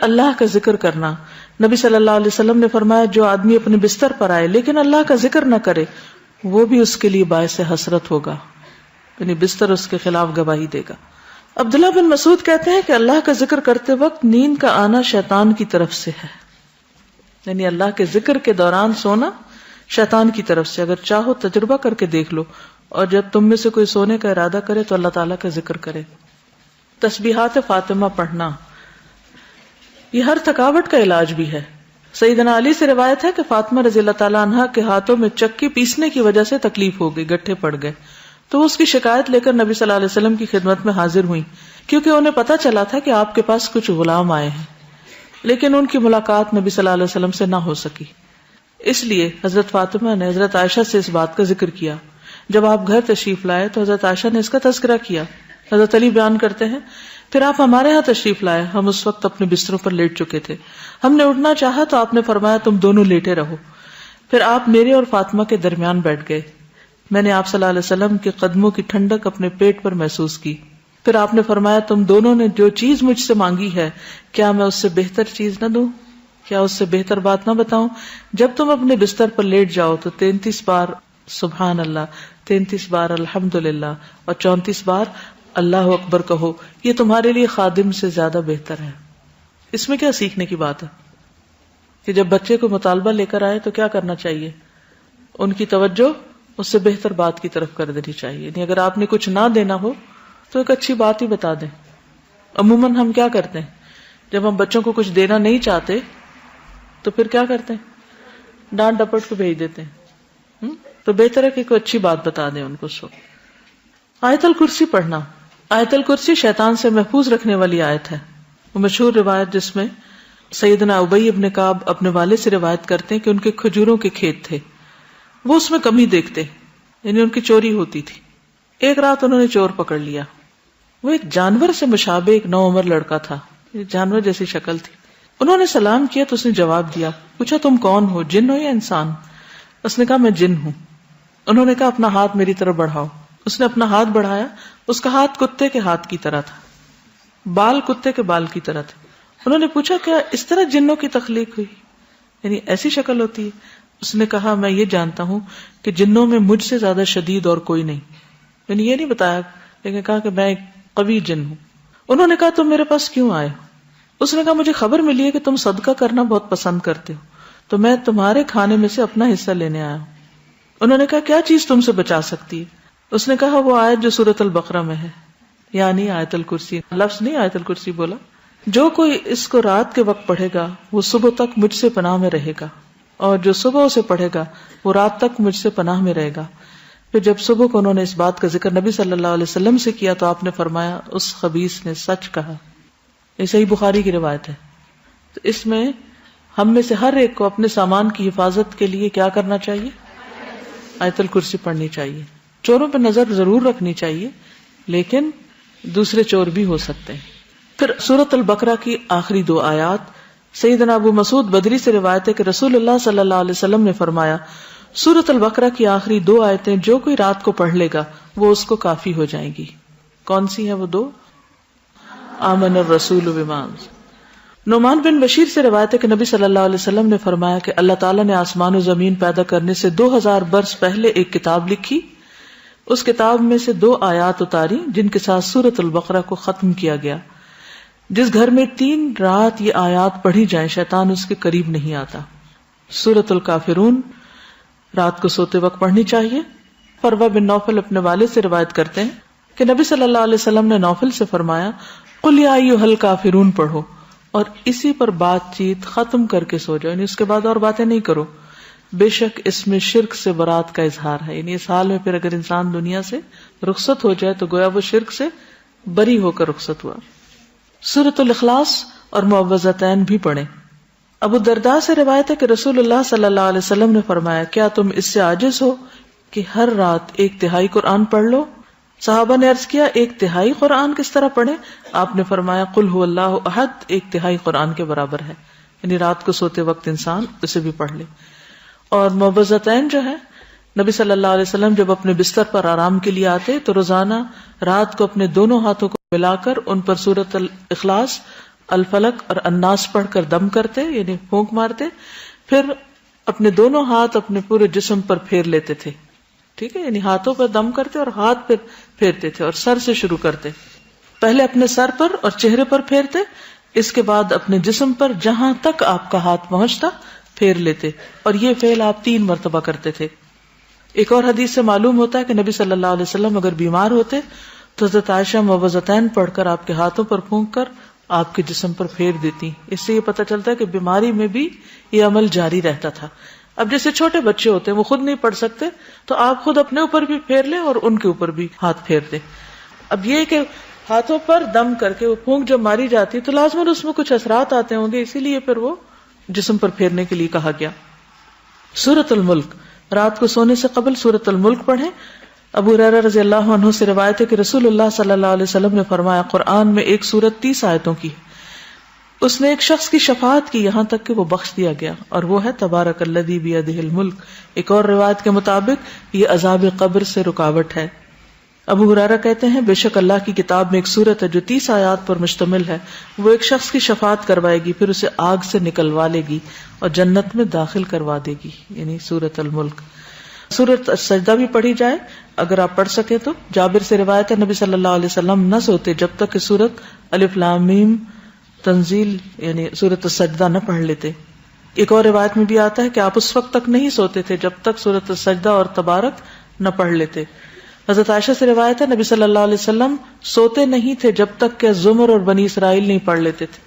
اللہ کا ذکر کرنا. نبی صلی اللہ علیہ وسلم نے فرمایا جو آدمی اپنے بستر پر آئے لیکن اللہ کا ذکر نہ کرے وہ بھی اس کے لیے باعث حسرت ہوگا، یعنی بستر اس کے خلاف گواہی دے گا. عبداللہ بن مسعود کہتے ہیں کہ اللہ کا ذکر کرتے وقت نیند کا آنا شیطان کی طرف سے ہے، یعنی اللہ کے ذکر کے دوران سونا شیطان کی طرف سے. اگر چاہو تجربہ کر کے دیکھ لو، اور جب تم میں سے کوئی سونے کا ارادہ کرے تو اللہ تعالیٰ کا ذکر کرے. تسبیحات فاطمہ پڑھنا یہ ہر تھکاوٹ کا علاج بھی ہے. سیدنا علی سے روایت ہے کہ فاطمہ رضی اللہ تعالیٰ عنہا کے ہاتھوں میں چکی پیسنے کی وجہ سے تکلیف ہو گئی، گٹھے پڑ گئے، تو اس کی شکایت لے کر نبی صلی اللہ علیہ وسلم کی خدمت میں حاضر ہوئی، کیونکہ انہیں پتا چلا تھا کہ آپ کے پاس کچھ غلام آئے ہیں، لیکن ان کی ملاقات نبی صلی اللہ علیہ وسلم سے نہ ہو سکی. اس لیے حضرت فاطمہ نے حضرت عائشہ سے اس بات کا ذکر کیا. جب آپ گھر تشریف لائے تو حضرت عائشہ نے اس کا تذکرہ کیا. حضرت علی بیان کرتے ہیں پھر آپ ہمارے ہاں تشریف لائے، ہم اس وقت اپنے بستروں پر لیٹ چکے تھے، ہم نے اٹھنا چاہا تو آپ نے فرمایا تم دونوں لیٹے رہو. پھر آپ میرے اور فاطمہ کے درمیان بیٹھ گئے. میں نے آپ صلی اللہ علیہ وسلم کے قدموں کی ٹھنڈک اپنے پیٹ پر محسوس کی. پھر آپ نے فرمایا تم دونوں نے جو چیز مجھ سے مانگی ہے کیا میں اس سے بہتر چیز نہ دوں، کیا اس سے بہتر بات نہ بتاؤں؟ جب تم اپنے بستر پر لیٹ جاؤ تو 33 بار سبحان اللہ، 33 بار الحمدللہ اور 34 بار اللہ اکبر کہو، یہ تمہارے لیے خادم سے زیادہ بہتر ہے. اس میں کیا سیکھنے کی بات ہے کہ جب بچے کو مطالبہ لے کر آئے تو کیا کرنا چاہیے؟ ان کی توجہ اس سے بہتر بات کی طرف کر دینی چاہیے. یعنی اگر آپ نے کچھ نہ دینا ہو تو ایک اچھی بات ہی بتا دیں. عموماً ہم کیا کرتے ہیں جب ہم بچوں کو کچھ دینا نہیں چاہتے تو پھر کیا کرتے ہیں؟ ڈانٹ ڈپٹ کو بھیج دیتے ہیں. تو بہتر ہے کہ کوئی اچھی بات بتا دیں ان کو. آیت الکرسی پڑھنا. آیت الکرسی شیطان سے محفوظ رکھنے والی آیت ہے. وہ مشہور روایت جس میں سیدنا ابی ابن کعب اپنے والد سے روایت کرتے ہیں کہ ان کے کھجوروں کے کھیت تھے، وہ اس میں کمی دیکھتے، یعنی ان کی چوری ہوتی تھی. ایک رات انہوں نے چور پکڑ لیا. وہ ایک جانور سے مشابہ ایک نوعمر لڑکا تھا، جانور جیسی شکل تھی. انہوں نے سلام کیا تو اس نے جواب دیا. پوچھا تم کون ہو، جن ہو یا انسان؟ اس نے کہا میں جن ہوں. انہوں نے کہا اپنا ہاتھ میری طرف بڑھاؤ. اس نے اپنا ہاتھ بڑھایا. اس کا ہاتھ کتے کے ہاتھ کی طرح تھا، بال کتے کے بال کی طرح تھے. انہوں نے پوچھا کیا اس طرح جنوں کی تخلیق ہوئی، یعنی ایسی شکل ہوتی ہے؟ اس نے کہا میں یہ جانتا ہوں کہ جنوں میں مجھ سے زیادہ شدید اور کوئی نہیں. یعنی یہ نہیں بتایا لیکن کہا کہ میں ایک قوی جن ہوں. انہوں نے کہا تم میرے پاس کیوں آئے؟ اس نے کہا مجھے خبر ملی ہے کہ تم صدقہ کرنا بہت پسند کرتے ہو تو میں تمہارے کھانے میں سے اپنا حصہ لینے آیا ہوں. انہوں نے کہا کیا چیز تم سے بچا سکتی ہے؟ اس نے کہا وہ آیت جو سورۃ البقرہ میں ہے، یعنی آیت الکرسی. لفظ نہیں آیت الکرسی بولا. جو کوئی اس کو رات کے وقت پڑھے گا وہ صبح تک مجھ سے پناہ میں رہے گا، اور جو صبح اسے پڑھے گا وہ رات تک مجھ سے پناہ میں رہے گا. پھر جب صبح کو انہوں نے اس بات کا ذکر نبی صلی اللہ علیہ وسلم سے کیا تو آپ نے فرمایا اس خبیث نے سچ کہا. یہ صحیح بخاری کی روایت ہے. تو اس میں ہم میں سے ہر ایک کو اپنے سامان کی حفاظت کے لیے کیا کرنا چاہیے؟ آیت الکرسی پڑھنی چاہیے. چوروں پہ نظر ضرور رکھنی چاہیے لیکن دوسرے چور بھی ہو سکتے ہیں. پھر سورۃ البقرہ کی آخری 2 آیات. سیدنا ابو مسعود بدری سے روایت ہے کہ رسول اللہ صلی اللہ علیہ وسلم نے فرمایا سورۃ البقرہ کی آخری 2 آیتیں جو کوئی رات کو پڑھ لے گا وہ اس کو کافی ہو جائیں گی. کون سی ہیں وہ 2؟ آمن الرسول بما. نعمان بن بشیر سے روایت ہے کہ نبی صلی اللہ علیہ وسلم نے فرمایا کہ اللہ تعالیٰ نے آسمان و زمین پیدا کرنے سے 2000 برس پہلے ایک کتاب لکھی. اس کتاب میں سے 2 آیات اتاری جن کے ساتھ سورۃ البقرہ کو ختم کیا گیا. جس گھر میں 3 رات یہ آیات پڑھی جائیں شیطان اس کے قریب نہیں آتا. سورۃ الکافرون رات کو سوتے وقت پڑھنی چاہیے. فروہ بن نوفل اپنے والد سے روایت کرتے ہیں کہ نبی صلی اللہ علیہ وسلم نے نوفل سے فرمایا قل یا ایھا الکافرون پڑھو اور اسی پر بات چیت ختم کر کے سو جاؤ، یعنی اس کے بعد اور باتیں نہیں کرو. بے شک اس میں شرک سے برات کا اظہار ہے. یعنی اس حال میں پھر اگر انسان دنیا سے رخصت ہو جائے تو گویا وہ شرک سے بری ہو کر رخصت ہوا. سورۃ الاخلاص اور معوذتین بھی پڑھیں. ابو الدرداء سے روایت ہے کہ رسول اللہ صلی اللہ علیہ وسلم نے فرمایا کیا تم اس سے عاجز ہو کہ ہر رات 1/3 قرآن پڑھ لو؟ صحابہ نے عرض کیا 1/3 قرآن کس طرح پڑھیں؟ آپ نے فرمایا قل هو اللہ احد 1/3 قرآن کے برابر ہے. یعنی رات کو سوتے وقت انسان اسے بھی پڑھ لے. اور معوذتین جو ہے نبی صلی اللہ علیہ وسلم جب اپنے بستر پر آرام کے لیے آتے تو روزانہ رات کو اپنے دونوں ہاتھوں کو ملا کر ان پر سورۃ الاخلاص الفلق اور الناس پڑھ کر دم کرتے یعنی پھونک مارتے، پھر اپنے دونوں ہاتھ اپنے پورے جسم پر پھیر لیتے تھے. ٹھیک ہے، یعنی ہاتھوں پر دم کرتے اور ہاتھ پہ پھیرتے تھے، اور سر سے شروع کرتے. پہلے اپنے سر پر اور چہرے پر پھیرتے، اس کے بعد اپنے جسم پر جہاں تک آپ کا ہاتھ پہنچتا پھیر لیتے، اور یہ فعل آپ 3 مرتبہ کرتے تھے. ایک اور حدیث سے معلوم ہوتا ہے کہ نبی صلی اللہ علیہ وسلم اگر بیمار ہوتے تو حضرت عائشہ موعظتین پڑھ کر آپ کے ہاتھوں پر پھونک کر آپ کے جسم پر پھیر دیتی. اس سے یہ پتہ چلتا ہے کہ بیماری میں بھی یہ عمل جاری رہتا تھا. اب جیسے چھوٹے بچے ہوتے ہیں وہ خود نہیں پڑھ سکتے تو آپ خود اپنے اوپر بھی پھیر لیں اور ان کے اوپر بھی ہاتھ پھیر دیں. اب یہ کہ ہاتھوں پر دم کر کے وہ پھونک جب ماری جاتی تو لازماً اس میں کچھ اثرات آتے ہوں گے، اسی لیے پھر وہ جسم پر پھیرنے کے لیے کہا گیا. سورۃ الملک، رات کو سونے سے قبل سورۃ الملک پڑھیں. ابو ہریرہ رضی اللہ عنہ سے روایت ہے کہ رسول اللہ صلی اللہ علیہ وسلم نے فرمایا قرآن میں ایک سورت 30 آیتوں کی ہے، اس نے ایک شخص کی شفاعت کی یہاں تک کہ وہ بخش دیا گیا، اور وہ ہے تبارک الذی بیدہ الملک. ایک اور روایت کے مطابق یہ عذاب قبر سے رکاوٹ ہے. ابو ہریرہ کہتے ہیں بے شک اللہ کی کتاب میں ایک سورت ہے جو 30 آیات پر مشتمل ہے، وہ ایک شخص کی شفاعت کروائے گی، پھر اسے آگ سے نکلوا لے گی اور جنت میں داخل کروا دے گی، یعنی سورۃ الملک. سورۃ السجدہ بھی پڑھی جائے اگر آپ پڑھ سکیں تو. جابر سے روایت ہے نبی صلی اللہ علیہ وسلم نہ سوتے جب تک کہ سورۃ الف لام میم تنزیل یعنی سورۃ السجدہ نہ پڑھ لیتے. ایک اور روایت میں بھی آتا ہے کہ آپ اس وقت تک نہیں سوتے تھے جب تک سورۃ السجدہ اور تبارک نہ پڑھ لیتے. حضرت عائشہ سے روایت ہے نبی صلی اللہ علیہ وسلم سوتے نہیں تھے جب تک کہ زمر اور بنی اسرائیل نہیں پڑھ لیتے تھے.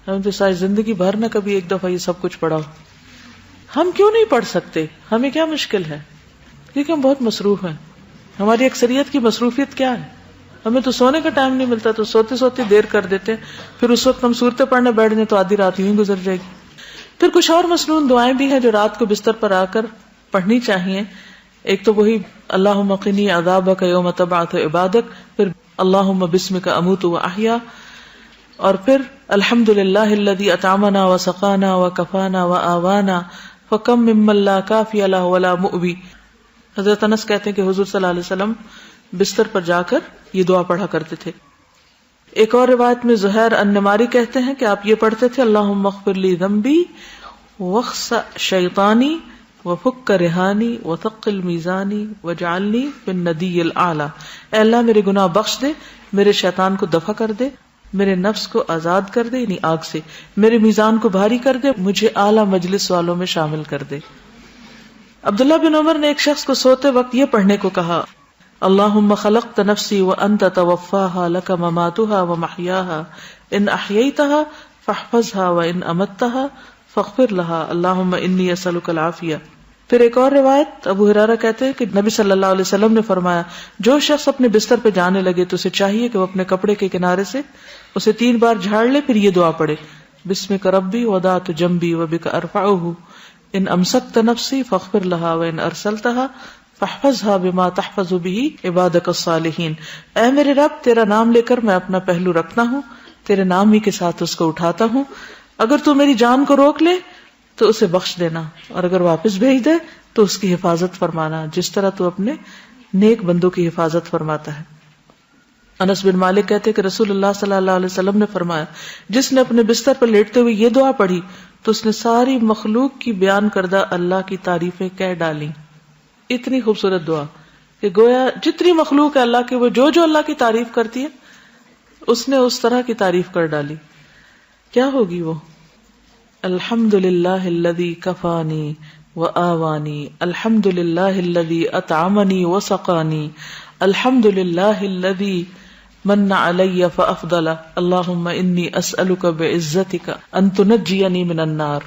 ہم تو ساری زندگی بھر نہ کبھی ایک دفعہ یہ سب کچھ پڑھا ہو. ہم کیوں نہیں پڑھ سکتے؟ ہمیں کیا مشکل ہے؟ کیونکہ ہم بہت مصروف ہیں. ہماری اکثریت کی مصروفیت کیا ہے؟ ہمیں تو سونے کا ٹائم نہیں ملتا، تو سوتے سوتے دیر کر دیتے ہیں، پھر اس وقت ہم صورتیں پڑھنے بیٹھ جائیں تو آدھی رات یوں گزر جائے گی. پھر کچھ اور مصنون دعائیں بھی ہیں جو رات کو بستر پر آ کر پڑھنی چاہیے. ایک تو وہی اللہم قنی عذابک یوم تبعث عبادک، پھر اللہم بسمک اموت واحیا، اور پھر الحمدللہ الذی اطعمنا وسقانا وکفانا وآوانا فکم ممن لا کافی لہ ولا مؤوی. حضرت انس کہتے ہیں کہ حضور صلی اللہ علیہ وسلم بستر پر جا کر یہ دعا پڑھا کرتے تھے. ایک اور روایت میں زہیر النماری کہتے ہیں کہ آپ یہ پڑھتے تھے اللہم اغفر لی ذنبی واخسأ شیطانی وفک رہانی وثقل میزانی وجعلنی فی الندی الاعلی. اے اللہ میرے گناہ بخش دے، میرے شیطان کو دفع کر دے، میرے نفس کو آزاد کر دے یعنی آگ سے، میرے میزان کو بھاری کر دے، مجھے اعلیٰ مجلس والوں میں شامل کر دے. عبداللہ بن عمر نے ایک شخص کو سوتے وقت یہ پڑھنے کو کہا اللہم خلقت نفسی وانت توفاها لک مماتها ومحیاها ان احییتها فاحفظها وان امتها فاغفر لها اللہم انی اسألک العافیہ. پھر ایک اور روایت ابو ہریرہ کہتے ہیں کہ نبی صلی اللہ علیہ وسلم نے فرمایا جو شخص اپنے بستر پہ جانے لگے تو اسے چاہیے کہ وہ اپنے کپڑے کے کنارے سے اسے 3 بار جھاڑ لے، پھر یہ دعا پڑھے بسمک ربی وضعت جنبی وبک ارفعہ ان امسکت نفسی فاغفر لها وان ارسلتها فاحفظها بما تحفظ به عبادك الصالحین. اے میرے رب تیرا نام لے کر میں اپنا پہلو رکھتا ہوں، تیرے نام ہی کے ساتھ اس کو اٹھاتا ہوں، اگر تو میری جان کو روک لے تو اسے بخش دینا، اور اگر واپس بھیج دے تو اس کی حفاظت فرمانا جس طرح تو اپنے نیک بندوں کی حفاظت فرماتا ہے. انس بن مالک کہتے کہ رسول اللہ صلی اللہ علیہ وسلم نے فرمایا جس نے اپنے بستر پر لیٹتے ہوئے یہ دعا پڑھی تو اس نے ساری مخلوق کی بیان کردہ اللہ کی تعریفیں کہہ ڈالی. اتنی خوبصورت دعا کہ گویا جتنی مخلوق ہے اللہ کے، وہ جو اللہ کی تعریف کرتی ہے اس نے اس طرح کی تعریف کر ڈالی. کیا ہوگی وہ؟ الحمدللہ الذی کفانی وآوانی، الحمدللہ الذی اطعمنی وسقانی، الحمدللہ الذی من علی فافضل، اللہم انی اسألک بعزتک ان تنجینی من النار.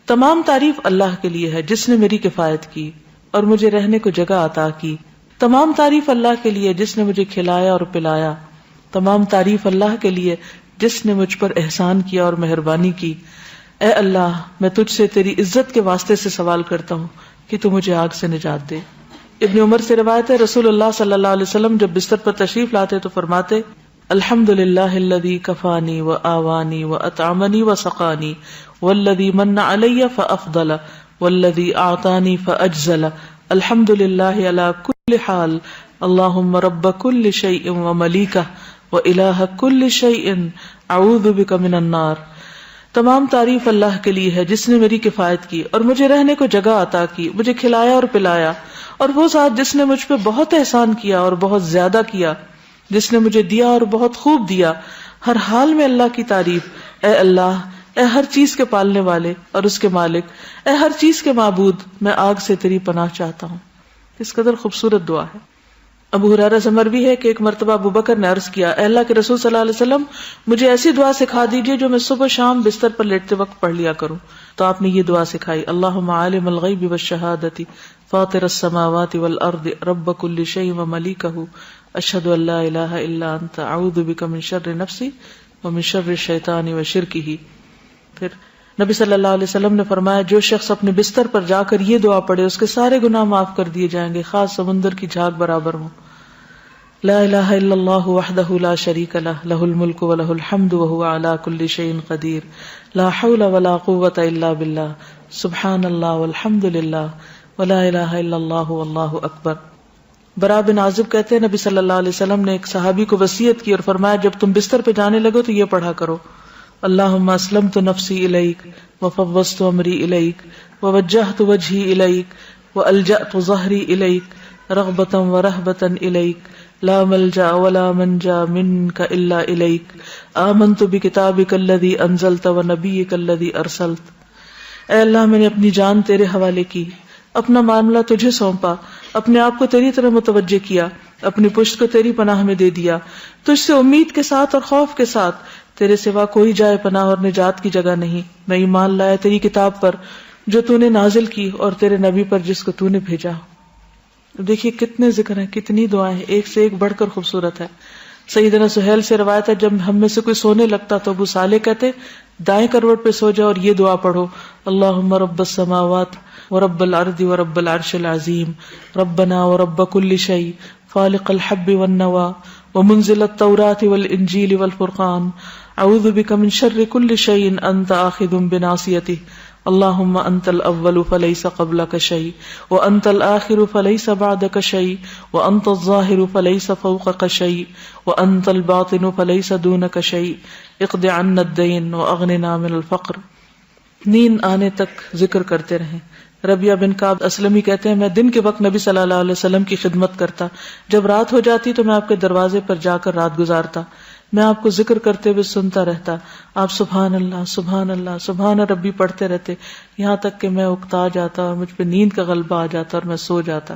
تمام تعریف اللہ کے لیے ہے جس نے میری کفایت کی اور مجھے رہنے کو جگہ عطا کی. تمام تعریف اللہ کے لیے جس نے مجھے کھلایا اور پلایا. تمام تعریف اللہ کے لیے جس نے مجھ پر احسان کیا اور مہربانی کی. اے اللہ میں تجھ سے تیری عزت کے واسطے سے سوال کرتا ہوں کہ تو مجھے آگ سے نجات دے. ابن عمر سے روایت ہے رسول اللہ صلی اللہ علیہ وسلم جب بستر پر تشریف لاتے تو فرماتے الحمدللہ الذی کفانی وآوانی واطعمنی وسقانی والذی من علی فافضل والذی اعطانی فاجزل الحمدللہ علی کل حال اللہم رب کل شیء وملیکہ وإلہ کل شیء اعوذ بک من النار. تمام تعریف اللہ کے لیے ہے جس نے میری کفایت کی اور مجھے رہنے کو جگہ عطا کی, مجھے کھلایا اور پلایا, اور وہ ذات جس نے مجھ پہ بہت احسان کیا اور بہت زیادہ کیا, جس نے مجھے دیا اور بہت خوب دیا. ہر حال میں اللہ کی تعریف. اے اللہ, اے ہر چیز کے پالنے والے اور اس کے مالک, اے ہر چیز کے معبود, میں آگ سے تیری پناہ چاہتا ہوں. اس قدر خوبصورت دعا ہے. ابو ہریرہ سے مروی ہے کہ ایک مرتبہ ابو بکر نے عرض کیا, اے اللہ کے رسول صلی اللہ علیہ وسلم, مجھے ایسی دعا سکھا دیجیے جو میں صبح شام بستر پر لیٹتے وقت پڑھ لیا کروں. تو آپ نے یہ دعا سکھائی, اللہم عالم الغیب والشہادۃ فاطر السماوات والارض رب کل شیء وملیکہ اشہد ان لا الہ الا انت اعوذ بک من شر نفسی ومن شر الشیطان وشرکہ. پھر نبی صلی اللہ علیہ وسلم نے فرمایا, جو شخص اپنے بستر پر جا کر یہ دعا پڑھے اس کے سارے گناہ معاف کر دیے جائیں گے, خاص سمندر کی جھاگ برابر ہوں. لا الہ الا اللہ وحدہ لا شریک لہ لہ الملک ولہ الحمد وہو علی کل شیء قدیر لا حول ولا قوۃ الا باللہ سبحان اللہ والحمد للہ ولا الہ الا اللہ واللہ اکبر. برا بن عازب کہتے ہیں, نبی صلی اللہ علیہ وسلم نے ایک صحابی کو وصیت کی اور فرمایا, جب تم بستر پہ جانے لگو تو یہ پڑھا کرو, اللہم اسلمت نفسی الیک وفوضت امری الیک ووجہت وجہی الیک والجأت ظہری الیک رغبتا ورہبتا الیک لا ملجا ولا منجا منک الا الیک آمنت بکتابک الذی انزلت ونبیک الذی ارسلت. اے اللہ, میں نے اپنی جان تیرے حوالے کی, اپنا معاملہ تجھے سونپا, اپنے آپ کو تیری طرف متوجہ کیا, اپنی پشت کو تیری پناہ میں دے دیا, تجھ سے امید کے ساتھ اور خوف کے ساتھ, تیرے سوا کوئی جائے پناہ اور نجات کی جگہ نہیں. میں ایمان لایا تیری کتاب پر جو تو نے نازل کی اور تیرے نبی پر جس کو تو نے بھیجا. دیکھیے کتنے ذکر ہیں, کتنی دعائیں ہیں, ایک سے ایک بڑھ کر خوبصورت ہے. سیدنا سہیل سے روایت ہے, جب ہم میں سے کوئی سونے لگتا تو ابو صالح کہتے, دائیں کروٹ پہ سو جاؤ اور یہ دعا پڑھو, اللہم رب السماوات ورب الارض ورب العرش العظیم ربنا ورب کل شیء فالق الحب والنوى ومنزل التوراة والانجیل والفرقان اعوذ بک من شر کل شیء انت آخذ بناصیتہ اللہم انت الاول فلیس قبلک شیء وانت الآخر فلیس بعدک شیء وانت الظاہر فلیس فوقک شیء وانت الباطن فلیس دونک شیء اقض عنا الدین واغننا من الفقر. نیند آنے تک ذکر کرتے رہیں. ربیہ بن کعب اسلمی کہتے ہیں, میں دن کے وقت نبی صلی اللہ علیہ وسلم کی خدمت کرتا, جب رات ہو جاتی تو میں آپ کے دروازے پر جا کر رات گزارتا, میں آپ کو ذکر کرتے ہوئے سنتا رہتا, آپ سبحان اللہ سبحان اللہ سبحان ربی پڑھتے رہتے, یہاں تک کہ میں اکتا جاتا اور مجھ پہ نیند کا غلبہ آ جاتا اور میں سو جاتا.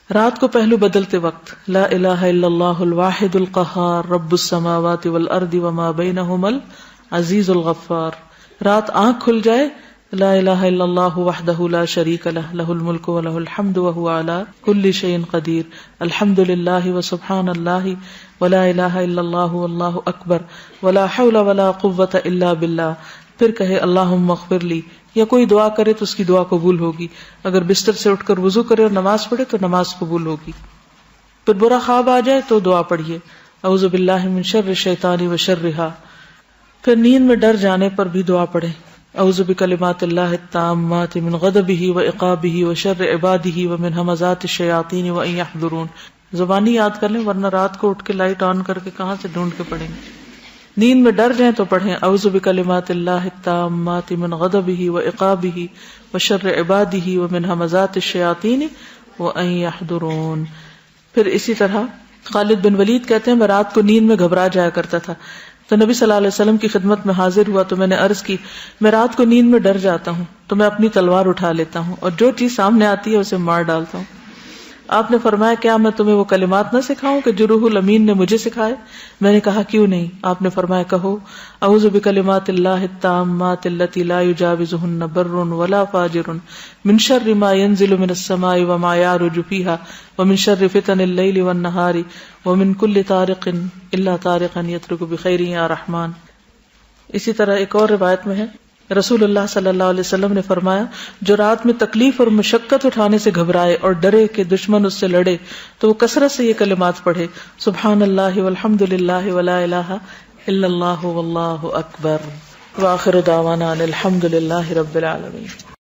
رات کو پہلو بدلتے وقت لا الہ الا اللہ الواحد القہار رب السماوات والارض وما بینہما العزیز الغفار. رات آنکھ کھل جائے, لا الہ الا اللہ وحدہ لا شریک لہ لہ الملک ولہ الحمد وہو علی کل شیء قدیر الحمد للہ وسبحان اللہ ولا الہ الا اللہ واللہ اکبر ولا حول ولا قوۃ الا باللہ. پھر کہے اللہم اغفر لی, یا کوئی دعا کرے تو اس کی دعا قبول ہوگی. اگر بستر سے اٹھ کر وضو کرے اور نماز پڑھے تو نماز قبول ہوگی. پھر برا خواب آ جائے تو دعا پڑھیے, اعوذ باللہ من شر الشیطان وشرہا. پھر نیند میں ڈر جانے پر بھی دعا پڑھیں, اعوذ بکلمات اللہ التامات من غضبہ وعقابہ وشر عبادہ ومن ہمزات الشیاطین وان یحضرون. زبانی یاد کر لیں, ورنہ رات کو اٹھ کے لائٹ آن کر کے کہاں سے ڈھونڈ کے پڑھیں گے. نیند میں ڈر جائیں تو پڑھیں, اعوذ بکلمات اللہ التامات من غضبہ وعقابہ وشر عبادہ ومن ہمزات الشیاطین وان یحضرون. پھر اسی طرح خالد بن ولید کہتے ہیں, میں رات کو نیند میں گھبرا جایا کرتا تھا, تو نبی صلی اللہ علیہ وسلم کی خدمت میں حاضر ہوا تو میں نے عرض کی, میں رات کو نیند میں ڈر جاتا ہوں تو میں اپنی تلوار اٹھا لیتا ہوں اور جو چیز سامنے آتی ہے اسے مار ڈالتا ہوں. آپ نے فرمایا, کیا میں تمہیں وہ کلمات نہ سکھاؤں کہ جو روح الامین نے مجھے سکھائے؟ میں نے کہا کیوں نہیں. آپ نے فرمایا, کہو اعوذ بکلمات اللہ التامات التی لا یجاوزہن بر ولا فاجر من شر ما ينزل من السماء وما يعرج فيها ومن شر فتن الليل والنهار ومن كل طارق الا طارقا يترك بخير یا رحمان. اسی طرح ایک اور روایت میں ہے, رسول اللہ صلی اللہ علیہ وسلم نے فرمایا, جو رات میں تکلیف اور مشقت اٹھانے سے گھبرائے اور ڈرے کہ دشمن اس سے لڑے تو وہ کثرت سے یہ کلمات پڑھے, سبحان اللہ والحمد للہ ولا الہ الا اللہ واللہ اکبر. وآخر دعوانا ان الحمد للہ رب العالمین.